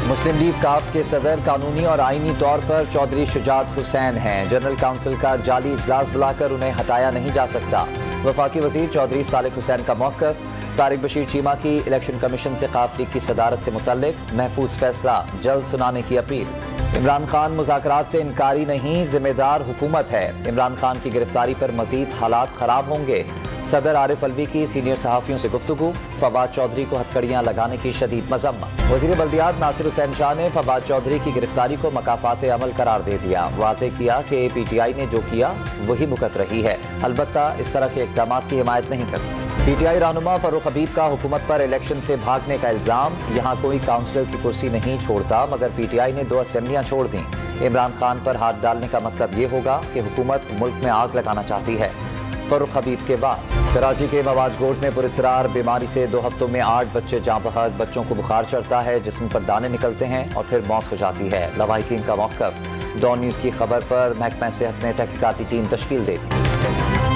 मुस्लिम league काफ के सदर कानूनी और आईनी तौर पर चौधरी शुजात हुसैन हैं। जनरल काउंसिल का जाली इजलास बुलाकर उन्हें हटाया नहीं जा सकता। वफाकी वजीर चौधरी सालिक हुसैन का मौक़िफ़। तारिक बशीर चीमा की इलेक्शन कमीशन से काफ लीग की सदारत से मुतल्लिक महफूज फैसला जल्द सुनाने की अपील। इमरान खान मुज़ाकरात से इनकारी नहीं, जिम्मेदार हुकूमत है। इमरान खान की गिरफ्तारी पर मजीद हालात खराब होंगे। सदर आरिफ अलवी की सीनियर सहाफ़ियों से गुफ्तगू। फवाद चौधरी को हथकड़ियाँ लगाने की शदीद मज़म्मत। वज़ीर बल्दियात नासिर हुसैन शाह ने फवाद चौधरी की गिरफ्तारी को मकाफ़ात अमल करार दे दिया। वाज़े किया कि PTI ने जो किया वही भुगत रही है, अलबत्ता इस तरह के इक़दाम की हिमायत नहीं करती। PTI रहनुमा फ़ारूक हबीब का हुकूमत पर इलेक्शन से भागने का इल्ज़ाम। यहाँ कोई काउंसलर की कुर्सी नहीं छोड़ता, मगर PTI ने 2 असम्बलियाँ छोड़ दी। इमरान खान पर हाथ डालने का मतलब ये होगा कि हुकूमत मुल्क में आग लगाना चाहती है। फ़ारूक हबीब के बाद कराची के मवाज गोट में पुरस्रार बीमारी से 2 हफ्तों में 8 बच्चे जाँ बहक। बच्चों को बुखार चढ़ता है, जिस्म पर दाने निकलते हैं और फिर मौत हो जाती है। लवाहिकीन का मौक़िफ़। डॉन न्यूज़ की खबर पर महकमा सेहत ने तहकीकाती टीम तश्कील दे दी।